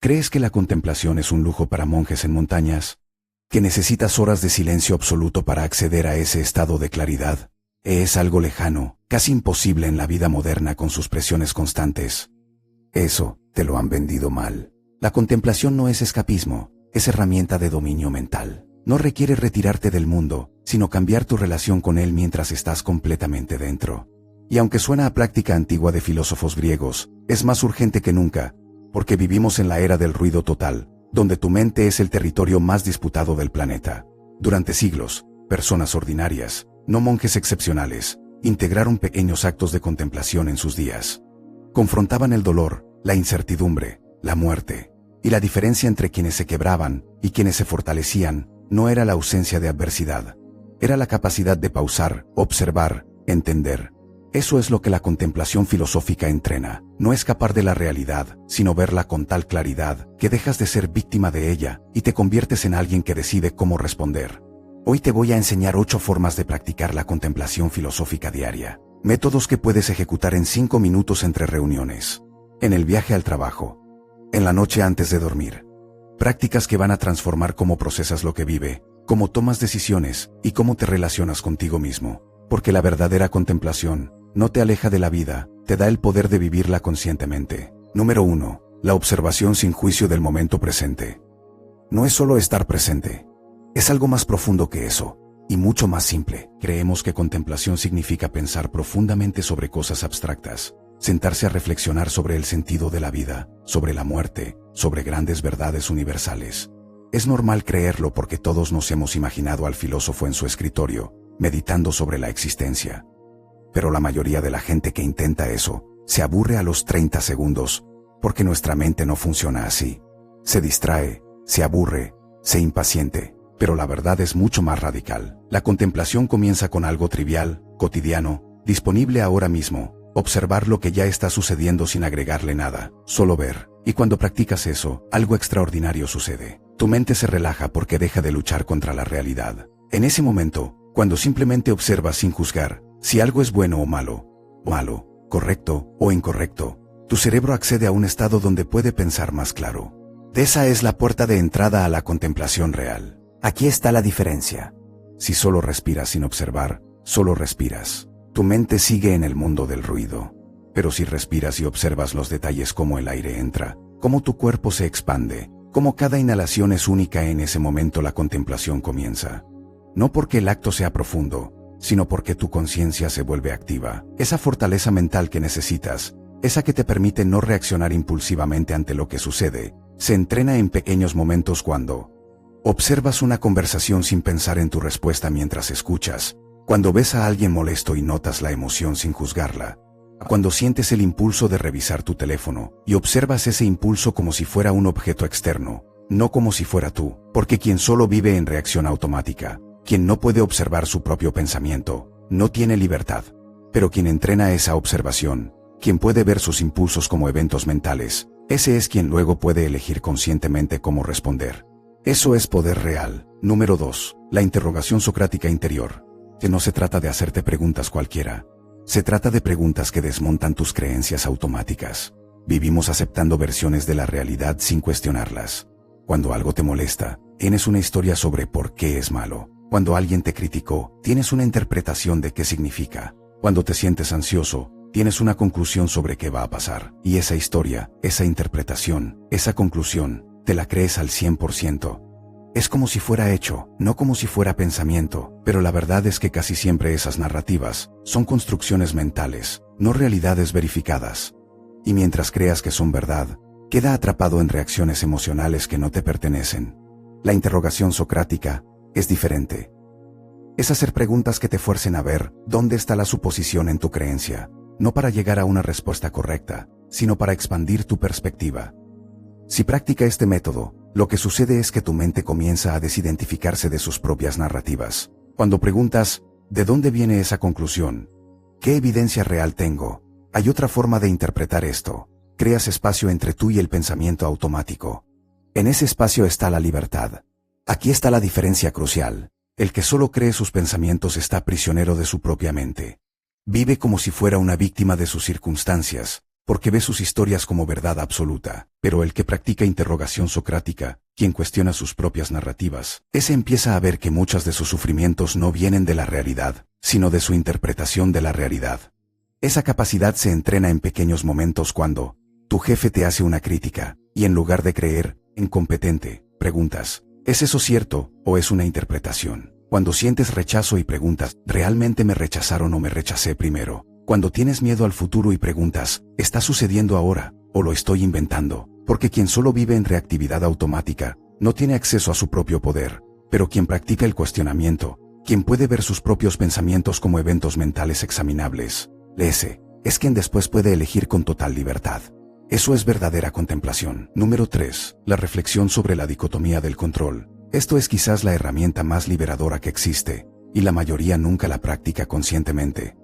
¿Crees que la contemplación es un lujo para monjes en montañas? ¿Que necesitas horas de silencio absoluto para acceder a ese estado de claridad? Es algo lejano, casi imposible en la vida moderna con sus presiones constantes. Eso, te lo han vendido mal. La contemplación no es escapismo, es herramienta de dominio mental. No requiere retirarte del mundo, sino cambiar tu relación con él mientras estás completamente dentro. Y aunque suena a práctica antigua de filósofos griegos, es más urgente que nunca, porque vivimos en la era del ruido total, donde tu mente es el territorio más disputado del planeta. Durante siglos, personas ordinarias, no monjes excepcionales, integraron pequeños actos de contemplación en sus días. Confrontaban el dolor, la incertidumbre, la muerte, y la diferencia entre quienes se quebraban y quienes se fortalecían no era la ausencia de adversidad, era la capacidad de pausar, observar, entender. Eso es lo que la contemplación filosófica entrena, no escapar de la realidad, sino verla con tal claridad que dejas de ser víctima de ella y te conviertes en alguien que decide cómo responder. Hoy te voy a enseñar 8 formas de practicar la contemplación filosófica diaria, métodos que puedes ejecutar en 5 minutos entre reuniones, en el viaje al trabajo, en la noche antes de dormir. Prácticas que van a transformar cómo procesas lo que vive, cómo tomas decisiones y cómo te relacionas contigo mismo, porque la verdadera contemplación no te aleja de la vida, te da el poder de vivirla conscientemente. Número 1. La observación sin juicio del momento presente. No es solo estar presente. Es algo más profundo que eso, y mucho más simple. Creemos que contemplación significa pensar profundamente sobre cosas abstractas, sentarse a reflexionar sobre el sentido de la vida, sobre la muerte, sobre grandes verdades universales. Es normal creerlo porque todos nos hemos imaginado al filósofo en su escritorio, meditando sobre la existencia. Pero la mayoría de la gente que intenta eso, se aburre a los 30 segundos, porque nuestra mente no funciona así. Se distrae, se aburre, se impaciente, pero la verdad es mucho más radical. La contemplación comienza con algo trivial, cotidiano, disponible ahora mismo, observar lo que ya está sucediendo sin agregarle nada, solo ver. Y cuando practicas eso, algo extraordinario sucede. Tu mente se relaja porque deja de luchar contra la realidad. En ese momento, cuando simplemente observas sin juzgar, si algo es bueno o malo, correcto o incorrecto, tu cerebro accede a un estado donde puede pensar más claro. Esa es la puerta de entrada a la contemplación real. Aquí está la diferencia. Si solo respiras sin observar, solo respiras. Tu mente sigue en el mundo del ruido. Pero si respiras y observas los detalles, cómo el aire entra, cómo tu cuerpo se expande, cómo cada inhalación es única, en ese momento la contemplación comienza. No porque el acto sea profundo, sino porque tu conciencia se vuelve activa. Esa fortaleza mental que necesitas, esa que te permite no reaccionar impulsivamente ante lo que sucede, se entrena en pequeños momentos cuando observas una conversación sin pensar en tu respuesta mientras escuchas, cuando ves a alguien molesto y notas la emoción sin juzgarla, cuando sientes el impulso de revisar tu teléfono y observas ese impulso como si fuera un objeto externo, no como si fuera tú, porque quien solo vive en reacción automática, quien no puede observar su propio pensamiento, no tiene libertad. Pero quien entrena esa observación, quien puede ver sus impulsos como eventos mentales, ese es quien luego puede elegir conscientemente cómo responder. Eso es poder real. Número 2. La interrogación socrática interior. Que no se trata de hacerte preguntas cualquiera. Se trata de preguntas que desmontan tus creencias automáticas. Vivimos aceptando versiones de la realidad sin cuestionarlas. Cuando algo te molesta, tienes una historia sobre por qué es malo. Cuando alguien te criticó, tienes una interpretación de qué significa. Cuando te sientes ansioso, tienes una conclusión sobre qué va a pasar. Y esa historia, esa interpretación, esa conclusión, te la crees al 100%. Es como si fuera hecho, no como si fuera pensamiento, pero la verdad es que casi siempre esas narrativas son construcciones mentales, no realidades verificadas. Y mientras creas que son verdad, queda atrapado en reacciones emocionales que no te pertenecen. La interrogación socrática es diferente. Es hacer preguntas que te fuercen a ver dónde está la suposición en tu creencia, no para llegar a una respuesta correcta, sino para expandir tu perspectiva. Si practica este método, lo que sucede es que tu mente comienza a desidentificarse de sus propias narrativas. Cuando preguntas, ¿de dónde viene esa conclusión? ¿Qué evidencia real tengo? Hay otra forma de interpretar esto. Creas espacio entre tú y el pensamiento automático. En ese espacio está la libertad. Aquí está la diferencia crucial. El que solo cree sus pensamientos está prisionero de su propia mente. Vive como si fuera una víctima de sus circunstancias, porque ve sus historias como verdad absoluta. Pero el que practica interrogación socrática, quien cuestiona sus propias narrativas, ese empieza a ver que muchos de sus sufrimientos no vienen de la realidad, sino de su interpretación de la realidad. Esa capacidad se entrena en pequeños momentos cuando tu jefe te hace una crítica, y en lugar de creer, incompetente, preguntas, ¿es eso cierto, o es una interpretación? Cuando sientes rechazo y preguntas, ¿realmente me rechazaron o me rechacé primero? Cuando tienes miedo al futuro y preguntas, ¿está sucediendo ahora, o lo estoy inventando? Porque quien solo vive en reactividad automática, no tiene acceso a su propio poder, pero quien practica el cuestionamiento, quien puede ver sus propios pensamientos como eventos mentales examinables, ese es quien después puede elegir con total libertad. Eso es verdadera contemplación. Número 3. La reflexión sobre la dicotomía del control. Esto es quizás la herramienta más liberadora que existe, y la mayoría nunca la practica conscientemente.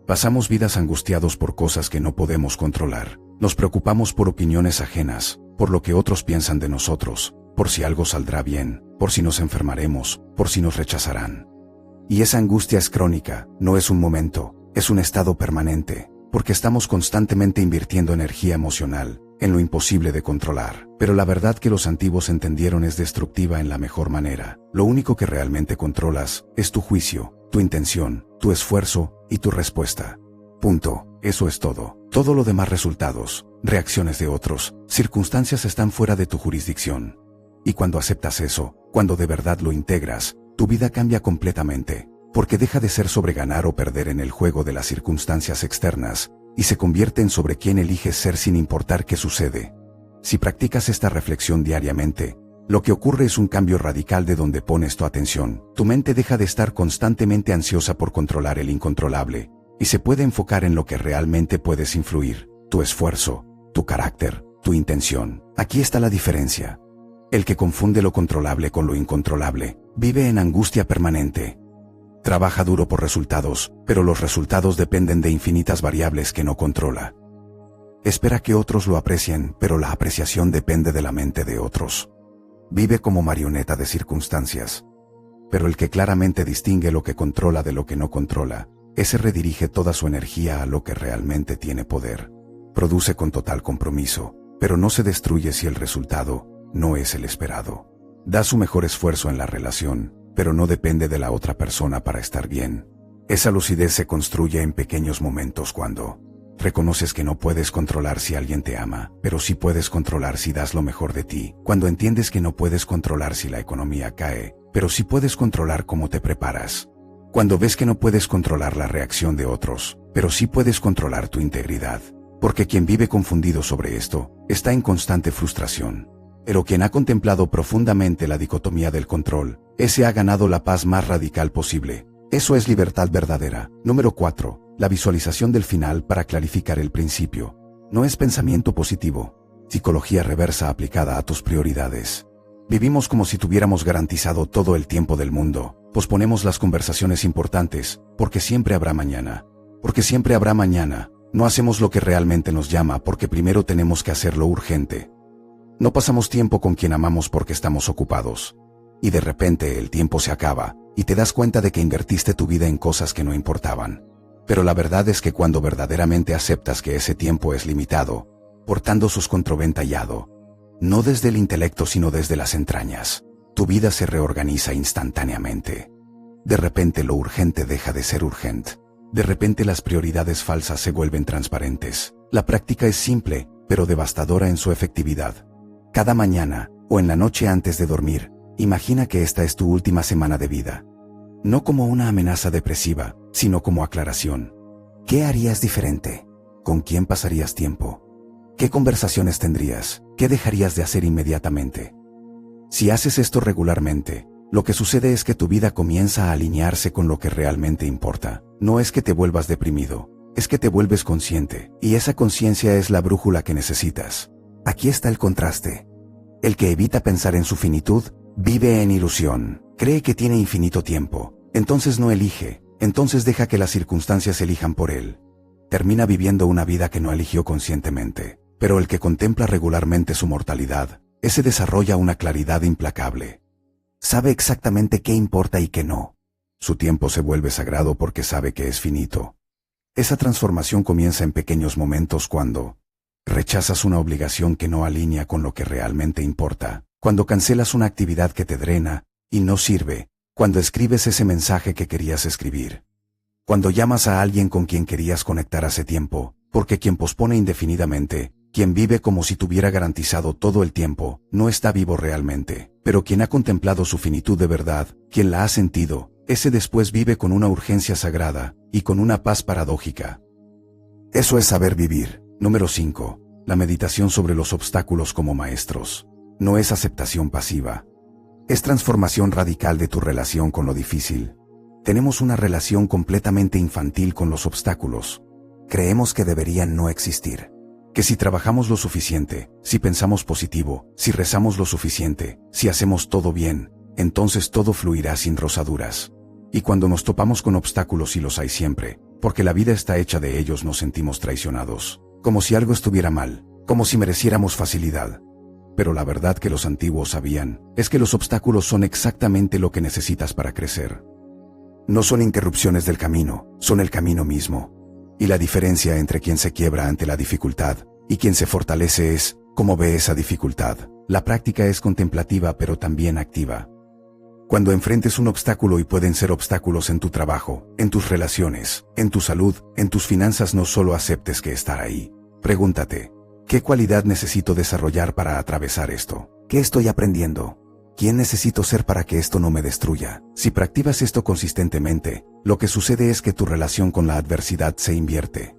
Pasamos vidas angustiados por cosas que no podemos controlar. Nos preocupamos por opiniones ajenas, por lo que otros piensan de nosotros, por si algo saldrá bien, por si nos enfermaremos, por si nos rechazarán. Y esa angustia es crónica, no es un momento, es un estado permanente, porque estamos constantemente invirtiendo energía emocional en lo imposible de controlar. Pero la verdad que los antiguos entendieron es destructiva en la mejor manera. Lo único que realmente controlas es tu juicio, tu intención, tu esfuerzo y tu respuesta. Punto. Eso es todo. Todo lo demás, resultados, reacciones de otros, circunstancias, están fuera de tu jurisdicción. Y cuando aceptas eso, cuando de verdad lo integras, tu vida cambia completamente, porque deja de ser sobre ganar o perder en el juego de las circunstancias externas, y se convierte en sobre quién eliges ser sin importar qué sucede. Si practicas esta reflexión diariamente, lo que ocurre es un cambio radical de donde pones tu atención. Tu mente deja de estar constantemente ansiosa por controlar el incontrolable, y se puede enfocar en lo que realmente puedes influir, tu esfuerzo, tu carácter, tu intención. Aquí está la diferencia. El que confunde lo controlable con lo incontrolable, vive en angustia permanente. Trabaja duro por resultados, pero los resultados dependen de infinitas variables que no controla. Espera que otros lo aprecien, pero la apreciación depende de la mente de otros. Vive como marioneta de circunstancias. Pero el que claramente distingue lo que controla de lo que no controla, ese redirige toda su energía a lo que realmente tiene poder. Produce con total compromiso, pero no se destruye si el resultado no es el esperado. Da su mejor esfuerzo en la relación, pero no depende de la otra persona para estar bien. Esa lucidez se construye en pequeños momentos cuando reconoces que no puedes controlar si alguien te ama, pero sí puedes controlar si das lo mejor de ti. Cuando entiendes que no puedes controlar si la economía cae, pero sí puedes controlar cómo te preparas. Cuando ves que no puedes controlar la reacción de otros, pero sí puedes controlar tu integridad. Porque quien vive confundido sobre esto, está en constante frustración. Pero quien ha contemplado profundamente la dicotomía del control, ese ha ganado la paz más radical posible. Eso es libertad verdadera. Número 4. La visualización del final para clarificar el principio. No es pensamiento positivo. Psicología reversa aplicada a tus prioridades. Vivimos como si tuviéramos garantizado todo el tiempo del mundo. Posponemos las conversaciones importantes, porque siempre habrá mañana. Porque siempre habrá mañana. No hacemos lo que realmente nos llama porque primero tenemos que hacer lo urgente. No pasamos tiempo con quien amamos porque estamos ocupados. Y de repente el tiempo se acaba, y te das cuenta de que invertiste tu vida en cosas que no importaban. Pero la verdad es que cuando verdaderamente aceptas que ese tiempo es limitado, portando sus controventallado, no desde el intelecto sino desde las entrañas, tu vida se reorganiza instantáneamente. De repente lo urgente deja de ser urgente. De repente las prioridades falsas se vuelven transparentes. La práctica es simple, pero devastadora en su efectividad. Cada mañana, o en la noche antes de dormir, imagina que esta es tu última semana de vida. No como una amenaza depresiva, sino como aclaración. ¿Qué harías diferente? ¿Con quién pasarías tiempo? ¿Qué conversaciones tendrías? ¿Qué dejarías de hacer inmediatamente? Si haces esto regularmente, lo que sucede es que tu vida comienza a alinearse con lo que realmente importa. No es que te vuelvas deprimido, es que te vuelves consciente, y esa conciencia es la brújula que necesitas. Aquí está el contraste. El que evita pensar en su finitud, vive en ilusión, cree que tiene infinito tiempo, entonces no elige, entonces deja que las circunstancias elijan por él. Termina viviendo una vida que no eligió conscientemente, pero el que contempla regularmente su mortalidad, ese desarrolla una claridad implacable. Sabe exactamente qué importa y qué no. Su tiempo se vuelve sagrado porque sabe que es finito. Esa transformación comienza en pequeños momentos cuando rechazas una obligación que no alinea con lo que realmente importa, cuando cancelas una actividad que te drena y no sirve, cuando escribes ese mensaje que querías escribir, cuando llamas a alguien con quien querías conectar hace tiempo, porque quien pospone indefinidamente, quien vive como si tuviera garantizado todo el tiempo, no está vivo realmente, pero quien ha contemplado su finitud de verdad, quien la ha sentido, ese después vive con una urgencia sagrada y con una paz paradójica. Eso es saber vivir. Número 5. La meditación sobre los obstáculos como maestros. No es aceptación pasiva. Es transformación radical de tu relación con lo difícil. Tenemos una relación completamente infantil con los obstáculos. Creemos que deberían no existir. Que si trabajamos lo suficiente, si pensamos positivo, si rezamos lo suficiente, si hacemos todo bien, entonces todo fluirá sin rozaduras. Y cuando nos topamos con obstáculos, y los hay siempre, porque la vida está hecha de ellos, nos sentimos traicionados, como si algo estuviera mal, como si mereciéramos facilidad. Pero la verdad que los antiguos sabían es que los obstáculos son exactamente lo que necesitas para crecer. No son interrupciones del camino, son el camino mismo. Y la diferencia entre quien se quiebra ante la dificultad y quien se fortalece es cómo ve esa dificultad. La práctica es contemplativa pero también activa. Cuando enfrentes un obstáculo, y pueden ser obstáculos en tu trabajo, en tus relaciones, en tu salud, en tus finanzas, no solo aceptes que estar ahí. Pregúntate, ¿qué cualidad necesito desarrollar para atravesar esto? ¿Qué estoy aprendiendo? ¿Quién necesito ser para que esto no me destruya? Si practicas esto consistentemente, lo que sucede es que tu relación con la adversidad se invierte.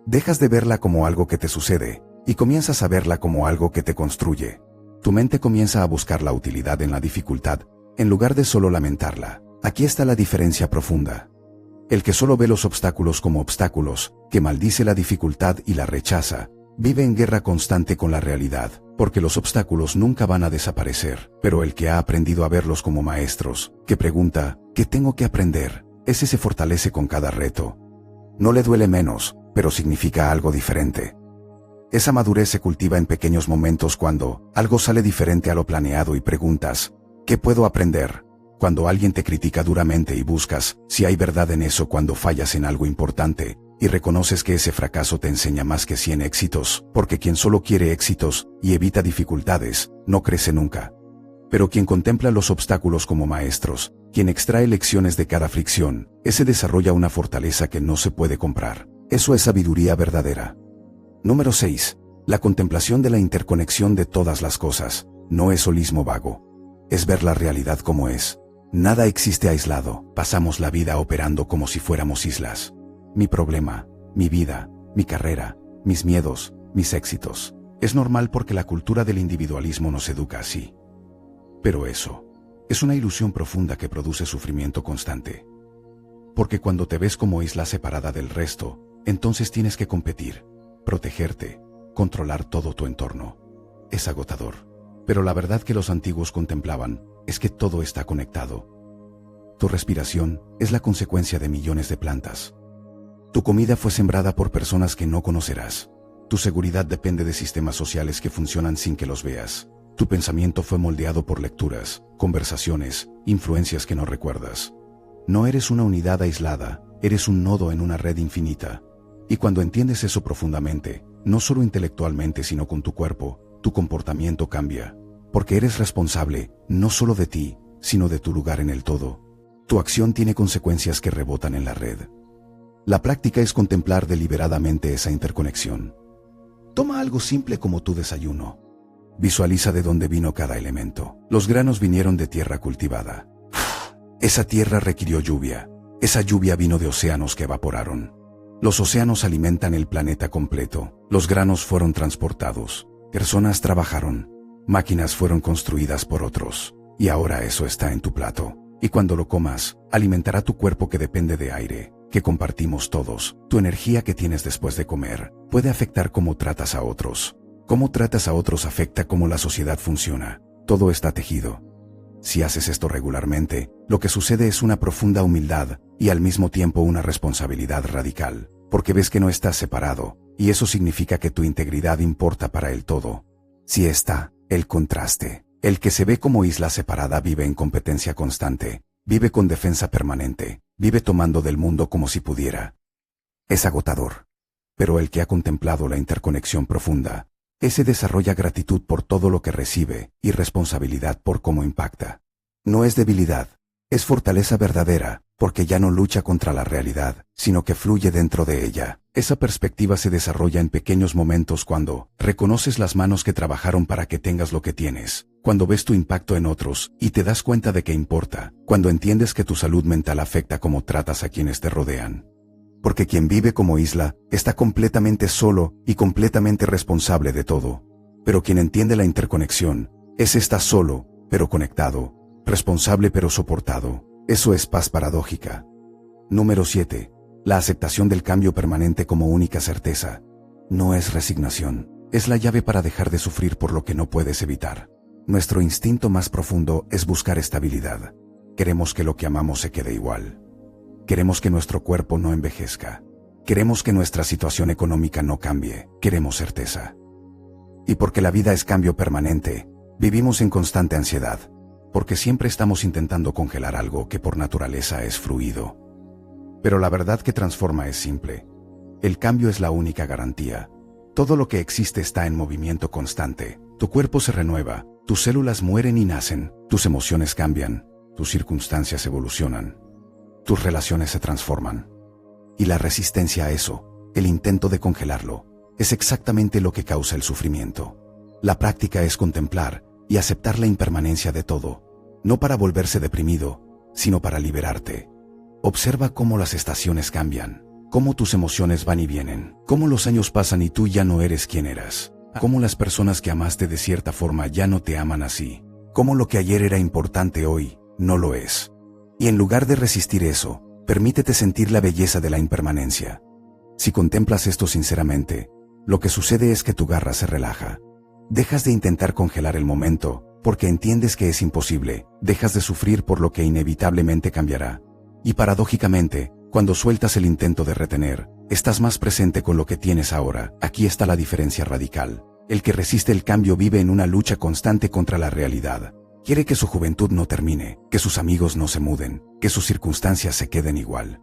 Dejas de verla como algo que te sucede y comienzas a verla como algo que te construye. Tu mente comienza a buscar la utilidad en la dificultad, en lugar de solo lamentarla. Aquí está la diferencia profunda. El que solo ve los obstáculos como obstáculos, que maldice la dificultad y la rechaza, vive en guerra constante con la realidad, porque los obstáculos nunca van a desaparecer. Pero el que ha aprendido a verlos como maestros, que pregunta, ¿qué tengo que aprender?, ese se fortalece con cada reto. No le duele menos, pero significa algo diferente. Esa madurez se cultiva en pequeños momentos, cuando algo sale diferente a lo planeado y preguntas, ¿qué puedo aprender? Cuando alguien te critica duramente y buscas si hay verdad en eso, cuando fallas en algo importante y reconoces que ese fracaso te enseña más que 100 éxitos, porque quien solo quiere éxitos y evita dificultades, no crece nunca. Pero quien contempla los obstáculos como maestros, quien extrae lecciones de cada fricción, ese desarrolla una fortaleza que no se puede comprar. Eso es sabiduría verdadera. Número 6. La contemplación de la interconexión de todas las cosas. No es holismo vago. Es ver la realidad como es. Nada existe aislado, pasamos la vida operando como si fuéramos islas. Mi problema, mi vida, mi carrera, mis miedos, mis éxitos. Es normal porque la cultura del individualismo nos educa así. Pero eso es una ilusión profunda que produce sufrimiento constante. Porque cuando te ves como isla separada del resto, entonces tienes que competir, protegerte, controlar todo tu entorno. Es agotador. Pero la verdad que los antiguos contemplaban es que todo está conectado. Tu respiración es la consecuencia de millones de plantas. Tu comida fue sembrada por personas que no conocerás. Tu seguridad depende de sistemas sociales que funcionan sin que los veas. Tu pensamiento fue moldeado por lecturas, conversaciones, influencias que no recuerdas. No eres una unidad aislada, eres un nodo en una red infinita. Y cuando entiendes eso profundamente, no solo intelectualmente sino con tu cuerpo, tu comportamiento cambia, porque eres responsable, no solo de ti, sino de tu lugar en el todo. Tu acción tiene consecuencias que rebotan en la red. La práctica es contemplar deliberadamente esa interconexión. Toma algo simple como tu desayuno. Visualiza de dónde vino cada elemento. Los granos vinieron de tierra cultivada. Esa tierra requirió lluvia. Esa lluvia vino de océanos que evaporaron. Los océanos alimentan el planeta completo. Los granos fueron transportados. Personas trabajaron, máquinas fueron construidas por otros, y ahora eso está en tu plato. Y cuando lo comas, alimentará tu cuerpo que depende de aire, que compartimos todos. Tu energía que tienes después de comer puede afectar cómo tratas a otros. Cómo tratas a otros afecta cómo la sociedad funciona. Todo está tejido. Si haces esto regularmente, lo que sucede es una profunda humildad y al mismo tiempo una responsabilidad radical, porque ves que no estás separado. Y eso significa que tu integridad importa para el todo. Si está el contraste, el que se ve como isla separada vive en competencia constante, vive con defensa permanente, vive tomando del mundo como si pudiera. Es agotador. Pero el que ha contemplado la interconexión profunda, ese desarrolla gratitud por todo lo que recibe y responsabilidad por cómo impacta. No es debilidad, es fortaleza verdadera, porque ya no lucha contra la realidad, sino que fluye dentro de ella. Esa perspectiva se desarrolla en pequeños momentos cuando reconoces las manos que trabajaron para que tengas lo que tienes, cuando ves tu impacto en otros y te das cuenta de que importa, cuando entiendes que tu salud mental afecta cómo tratas a quienes te rodean. Porque quien vive como isla está completamente solo y completamente responsable de todo. Pero quien entiende la interconexión, ese está solo, pero conectado, responsable pero soportado. Eso es paz paradójica. Número 7. La aceptación del cambio permanente como única certeza. No es resignación, es la llave para dejar de sufrir por lo que no puedes evitar. Nuestro instinto más profundo es buscar estabilidad. Queremos que lo que amamos se quede igual. Queremos que nuestro cuerpo no envejezca. Queremos que nuestra situación económica no cambie. Queremos certeza. Y porque la vida es cambio permanente, vivimos en constante ansiedad. Porque siempre estamos intentando congelar algo que por naturaleza es fluido. Pero la verdad que transforma es simple. El cambio es la única garantía. Todo lo que existe está en movimiento constante. Tu cuerpo se renueva, tus células mueren y nacen, tus emociones cambian, tus circunstancias evolucionan. Tus relaciones se transforman. Y la resistencia a eso, el intento de congelarlo, es exactamente lo que causa el sufrimiento. La práctica es contemplar y aceptar la impermanencia de todo, no para volverse deprimido, sino para liberarte. Observa cómo las estaciones cambian, cómo tus emociones van y vienen, cómo los años pasan y tú ya no eres quien eras, cómo las personas que amaste de cierta forma ya no te aman así, cómo lo que ayer era importante hoy no lo es. Y en lugar de resistir eso, permítete sentir la belleza de la impermanencia. Si contemplas esto sinceramente, lo que sucede es que tu garra se relaja. Dejas de intentar congelar el momento, porque entiendes que es imposible, dejas de sufrir por lo que inevitablemente cambiará. Y paradójicamente, cuando sueltas el intento de retener, estás más presente con lo que tienes ahora. Aquí está la diferencia radical. El que resiste el cambio vive en una lucha constante contra la realidad. Quiere que su juventud no termine, que sus amigos no se muden, que sus circunstancias se queden igual.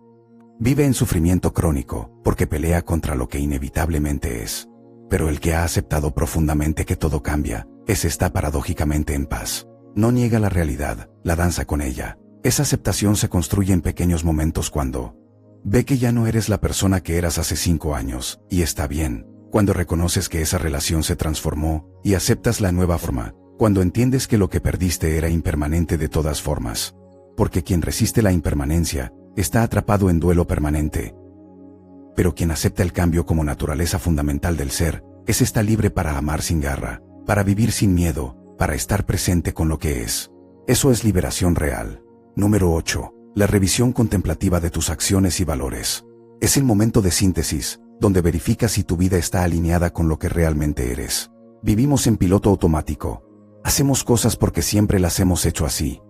Vive en sufrimiento crónico, porque pelea contra lo que inevitablemente es. Pero el que ha aceptado profundamente que todo cambia, ese está paradójicamente en paz. No niega la realidad, la danza con ella. Esa aceptación se construye en pequeños momentos cuando ve que ya no eres la persona que eras hace 5 años, y está bien. Cuando reconoces que esa relación se transformó, y aceptas la nueva forma. Cuando entiendes que lo que perdiste era impermanente de todas formas. Porque quien resiste la impermanencia, está atrapado en duelo permanente. Pero quien acepta el cambio como naturaleza fundamental del ser, ese está libre para amar sin garra, para vivir sin miedo, para estar presente con lo que es. Eso es liberación real. Número 8. La revisión contemplativa de tus acciones y valores. Es el momento de síntesis, donde verificas si tu vida está alineada con lo que realmente eres. Vivimos en piloto automático. Hacemos cosas porque siempre las hemos hecho así.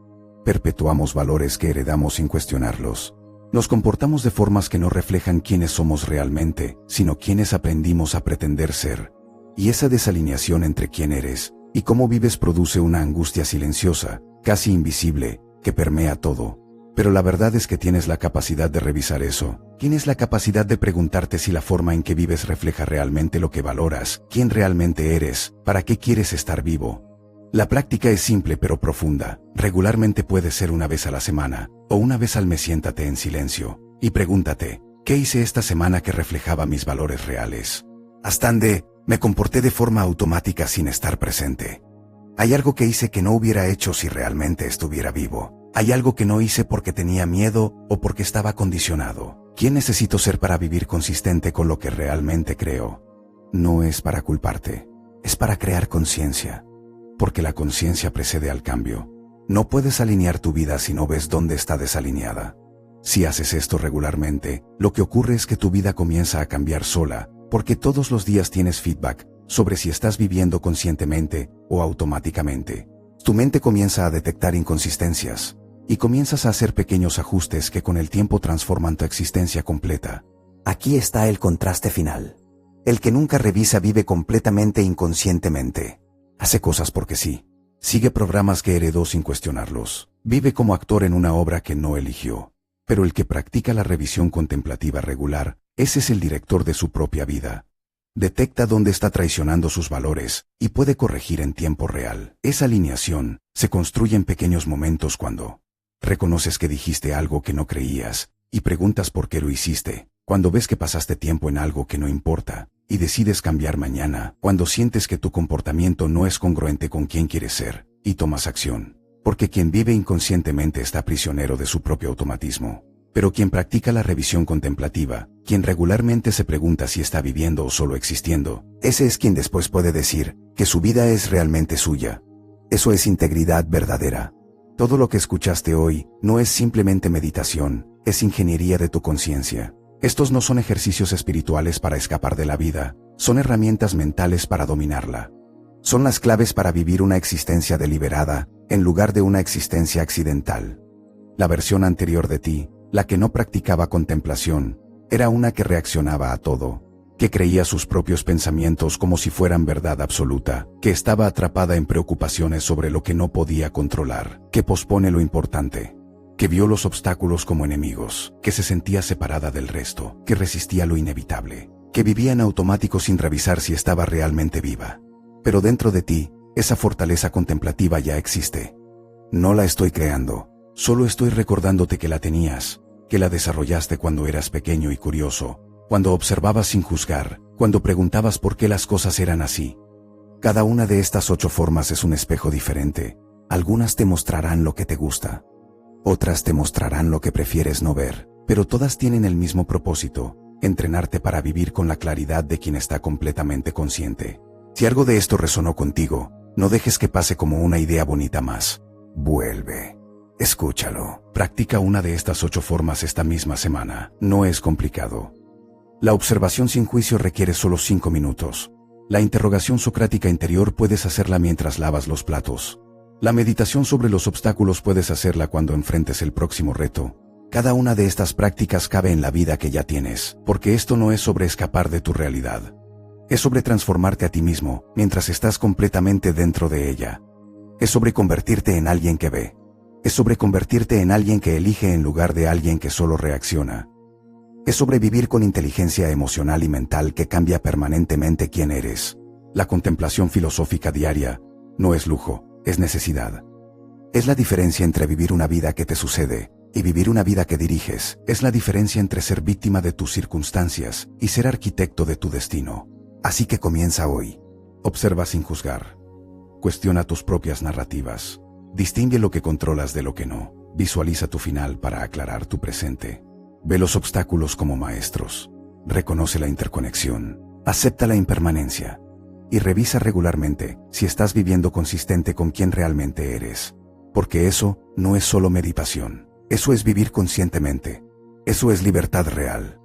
Perpetuamos valores que heredamos sin cuestionarlos. Nos comportamos de formas que no reflejan quiénes somos realmente, sino quienes aprendimos a pretender ser. Y esa desalineación entre quién eres y cómo vives produce una angustia silenciosa, casi invisible, que permea todo. Pero la verdad es que tienes la capacidad de revisar eso. Tienes la capacidad de preguntarte si la forma en que vives refleja realmente lo que valoras, quién realmente eres, para qué quieres estar vivo. La práctica es simple pero profunda. Regularmente puede ser una vez a la semana, o una vez al mes. Siéntate en silencio, y pregúntate, ¿qué hice esta semana que reflejaba mis valores reales? ¿Hasta dónde me comporté de forma automática sin estar presente? ¿Hay algo que hice que no hubiera hecho si realmente estuviera vivo? ¿Hay algo que no hice porque tenía miedo o porque estaba condicionado? ¿Quién necesito ser para vivir consistente con lo que realmente creo? No es para culparte, es para crear conciencia. Porque la conciencia precede al cambio. No puedes alinear tu vida si no ves dónde está desalineada. Si haces esto regularmente, lo que ocurre es que tu vida comienza a cambiar sola, porque todos los días tienes feedback sobre si estás viviendo conscientemente o automáticamente. Tu mente comienza a detectar inconsistencias, y comienzas a hacer pequeños ajustes que con el tiempo transforman tu existencia completa. Aquí está el contraste final. El que nunca revisa vive completamente inconscientemente. Hace cosas porque sí. Sigue programas que heredó sin cuestionarlos. Vive como actor en una obra que no eligió. Pero el que practica la revisión contemplativa regular, ese es el director de su propia vida. Detecta dónde está traicionando sus valores y puede corregir en tiempo real. Esa alineación se construye en pequeños momentos cuando reconoces que dijiste algo que no creías y preguntas por qué lo hiciste, cuando ves que pasaste tiempo en algo que no importa y decides cambiar mañana, cuando sientes que tu comportamiento no es congruente con quien quieres ser y tomas acción. Porque quien vive inconscientemente está prisionero de su propio automatismo. Pero quien practica la revisión contemplativa, quien regularmente se pregunta si está viviendo o solo existiendo, ese es quien después puede decir que su vida es realmente suya. Eso es integridad verdadera. Todo lo que escuchaste hoy no es simplemente meditación, es ingeniería de tu conciencia. Estos no son ejercicios espirituales para escapar de la vida, son herramientas mentales para dominarla. Son las claves para vivir una existencia deliberada, en lugar de una existencia accidental. La versión anterior de ti, la que no practicaba contemplación, era una que reaccionaba a todo, que creía sus propios pensamientos como si fueran verdad absoluta, que estaba atrapada en preocupaciones sobre lo que no podía controlar, que pospone lo importante, que vio los obstáculos como enemigos, que se sentía separada del resto, que resistía lo inevitable, que vivía en automático sin revisar si estaba realmente viva. Pero dentro de ti, esa fortaleza contemplativa ya existe. No la estoy creando. Solo estoy recordándote que la tenías, que la desarrollaste cuando eras pequeño y curioso, cuando observabas sin juzgar, cuando preguntabas por qué las cosas eran así. Cada una de estas 8 formas es un espejo diferente. Algunas te mostrarán lo que te gusta. Otras te mostrarán lo que prefieres no ver, pero todas tienen el mismo propósito, entrenarte para vivir con la claridad de quien está completamente consciente. Si algo de esto resonó contigo, no dejes que pase como una idea bonita más. Vuelve. Escúchalo. Practica una de estas 8 formas esta misma semana. No es complicado. La observación sin juicio requiere solo 5 minutos. La interrogación socrática interior puedes hacerla mientras lavas los platos. La meditación sobre los obstáculos puedes hacerla cuando enfrentes el próximo reto. Cada una de estas prácticas cabe en la vida que ya tienes, porque esto no es sobre escapar de tu realidad. Es sobre transformarte a ti mismo mientras estás completamente dentro de ella. Es sobre convertirte en alguien que ve. Es sobre convertirte en alguien que elige en lugar de alguien que solo reacciona. Es sobre vivir con inteligencia emocional y mental que cambia permanentemente quién eres. La contemplación filosófica diaria no es lujo, es necesidad. Es la diferencia entre vivir una vida que te sucede y vivir una vida que diriges. Es la diferencia entre ser víctima de tus circunstancias y ser arquitecto de tu destino. Así que comienza hoy. Observa sin juzgar. Cuestiona tus propias narrativas. Distingue lo que controlas de lo que no. Visualiza tu final para aclarar tu presente. Ve los obstáculos como maestros. Reconoce la interconexión. Acepta la impermanencia. Y revisa regularmente si estás viviendo consistente con quien realmente eres. Porque eso no es solo meditación. Eso es vivir conscientemente. Eso es libertad real.